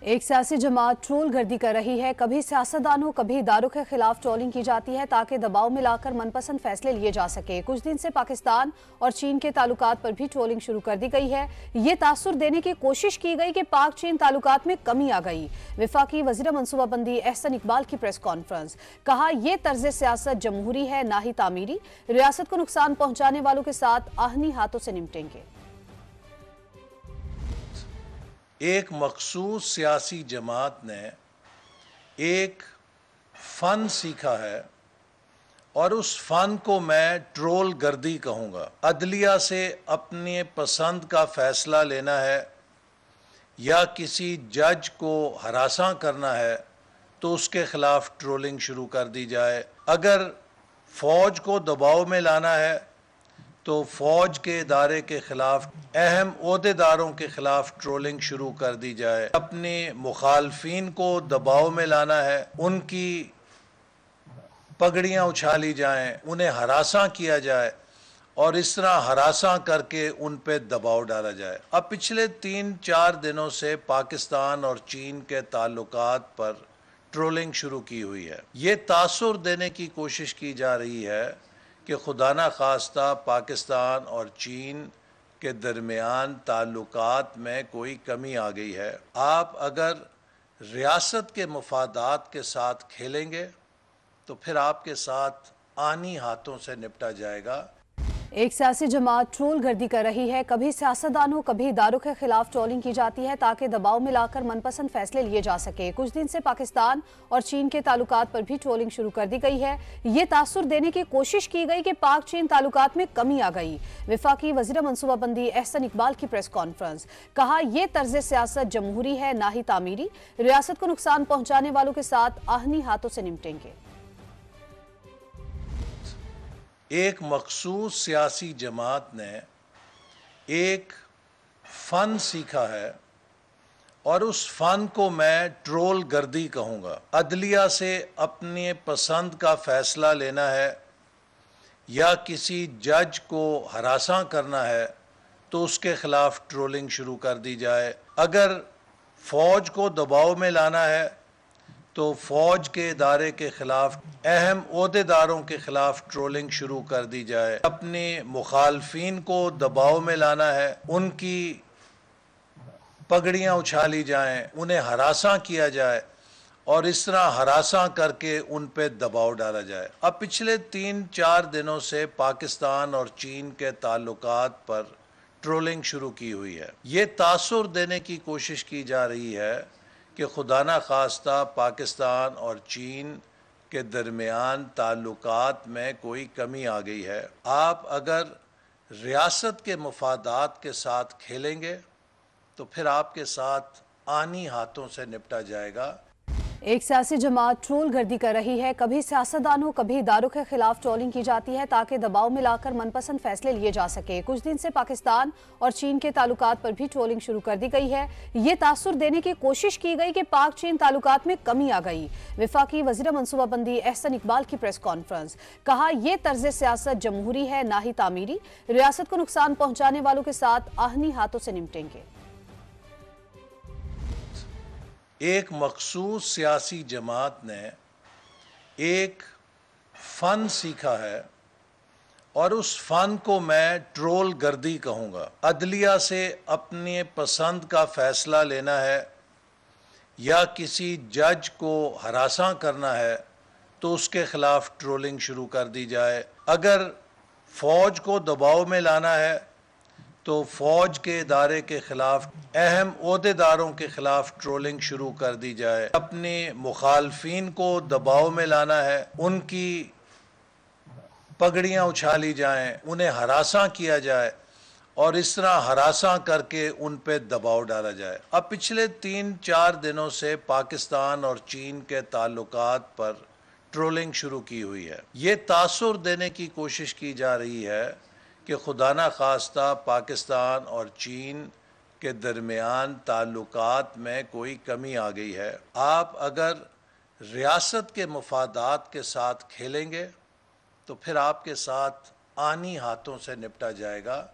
ایک سیاسی جماعت ٹرول گردی کر رہی ہے۔ کبھی سیاستدانوں کبھی اداروں کے خلاف ٹرولنگ کی جاتی ہے تاکہ دباؤ میں لا کر من پسند فیصلے لیے جا سکے۔ کچھ دن سے پاکستان اور چین کے تعلقات پر بھی ٹرولنگ شروع کر دی گئی ہے۔ یہ تاثر دینے کی کوشش کی گئی کہ پاک چین تعلقات میں کمی آ گئی۔ وفاقی وزیر منصوبہ بندی احسن اقبال کی پریس کانفرنس، کہا یہ طرز سیاست جمہوری ہے نہ ہی تعمیری، ریاست کو نقصان پہنچانے والوں کے ساتھ آہنی ہاتھوں سے نمٹیں گے۔ ایک مخصوص سیاسی جماعت نے ایک فن سیکھا ہے اور اس فن کو میں ٹرول گردی کہوں گا۔ عدلیہ سے اپنے پسند کا فیصلہ لینا ہے یا کسی جج کو ہراساں کرنا ہے تو اس کے خلاف ٹرولنگ شروع کر دی جائے۔ اگر فوج کو دباؤ میں لانا ہے تو فوج کے ادارے کے خلاف، اہم عہدیداروں کے خلاف ٹرولنگ شروع کر دی جائے۔ اپنے مخالفین کو دباؤ میں لانا ہے، ان کی پگڑیاں اچھالی جائیں، انہیں ہراساں کیا جائے اور اس طرح ہراساں کر کے ان پہ دباؤ ڈالا جائے۔ اب پچھلے 3-4 دنوں سے پاکستان اور چین کے تعلقات پر ٹرولنگ شروع کی ہوئی ہے۔ یہ تاثر دینے کی کوشش کی جا رہی ہے کہ خدا نہ خواستہ پاکستان اور چین کے درمیان تعلقات میں کوئی کمی آ گئی ہے۔ آپ اگر ریاست کے مفادات کے ساتھ کھیلیں گے تو پھر آپ کے ساتھ آنی ہاتھوں سے نپٹا جائے گا۔ ایک سیاسی جماعت ٹرول گردی کر رہی ہے۔ کبھی سیاستدانوں کبھی اداروں کے خلاف ٹرولنگ کی جاتی ہے تاکہ دباؤ میں لا کر من پسند فیصلے لیے جا سکے۔ کچھ دن سے پاکستان اور چین کے تعلقات پر بھی ٹرولنگ شروع کر دی گئی ہے۔ یہ تاثر دینے کی کوشش کی گئی کہ پاک چین تعلقات میں کمی آ گئی۔ وفاقی وزیر منصوبہ بندی احسن اقبال کی پریس کانفرنس، کہا یہ طرز سیاست جمہوری ہے نہ ہی تعمیری، ریاست کو نقصان پہنچانے والوں کے ساتھ آہنی ہاتھوں سے نمٹیں گے۔ ایک مخصوص سیاسی جماعت نے ایک فن سیکھا ہے اور اس فن کو میں ٹرول گردی کہوں گا۔ عدلیہ سے اپنے پسند کا فیصلہ لینا ہے یا کسی جج کو ہراساں کرنا ہے تو اس کے خلاف ٹرولنگ شروع کر دی جائے۔ اگر فوج کو دباؤ میں لانا ہے تو فوج کے ادارے کے خلاف، اہم عہدیداروں کے خلاف ٹرولنگ شروع کر دی جائے۔ اپنے مخالفین کو دباؤ میں لانا ہے، ان کی پگڑیاں اچھالی جائیں، انہیں ہراساں کیا جائے اور اس طرح ہراساں کر کے ان پہ دباؤ ڈالا جائے۔ اب پچھلے 3-4 دنوں سے پاکستان اور چین کے تعلقات پر ٹرولنگ شروع کی ہوئی ہے۔ یہ تاثر دینے کی کوشش کی جا رہی ہے کہ خدا نہ خواستہ پاکستان اور چین کے درمیان تعلقات میں کوئی کمی آ گئی ہے۔ آپ اگر ریاست کے مفادات کے ساتھ کھیلیں گے تو پھر آپ کے ساتھ آنی ہاتھوں سے نپٹا جائے گا۔ ایک سیاسی جماعت ٹرول گردی کر رہی ہے۔ کبھی سیاستدانوں کبھی اداروں کے خلاف ٹرولنگ کی جاتی ہے تاکہ دباؤ میں لا کر من پسند فیصلے لیے جا سکے۔ کچھ دن سے پاکستان اور چین کے تعلقات پر بھی ٹرولنگ شروع کر دی گئی ہے۔ یہ تاثر دینے کی کوشش کی گئی کہ پاک چین تعلقات میں کمی آ گئی۔ وفاقی وزیر منصوبہ بندی احسن اقبال کی پریس کانفرنس، کہا یہ طرز سیاست جمہوری ہے نہ ہی تعمیری، ریاست کو نقصان پہنچانے والوں کے ساتھ آہنی ہاتھوں سے نمٹیں گے۔ ایک مخصوص سیاسی جماعت نے ایک فن سیکھا ہے اور اس فن کو میں ٹرول گردی کہوں گا۔ عدلیہ سے اپنے پسند کا فیصلہ لینا ہے یا کسی جج کو ہراساں کرنا ہے تو اس کے خلاف ٹرولنگ شروع کر دی جائے۔ اگر فوج کو دباؤ میں لانا ہے تو فوج کے ادارے کے خلاف، اہم عہدیداروں کے خلاف ٹرولنگ شروع کر دی جائے۔ اپنے مخالفین کو دباؤ میں لانا ہے، ان کی پگڑیاں اچھالی جائیں، انہیں ہراساں کیا جائے اور اس طرح ہراساں کر کے ان پہ دباؤ ڈالا جائے۔ اب پچھلے 3-4 دنوں سے پاکستان اور چین کے تعلقات پر ٹرولنگ شروع کی ہوئی ہے۔ یہ تاثر دینے کی کوشش کی جا رہی ہے کہ خدا نہ خواستہ پاکستان اور چین کے درمیان تعلقات میں کوئی کمی آ گئی ہے۔ آپ اگر ریاست کے مفادات کے ساتھ کھیلیں گے تو پھر آپ کے ساتھ آنی ہاتھوں سے نپٹا جائے گا۔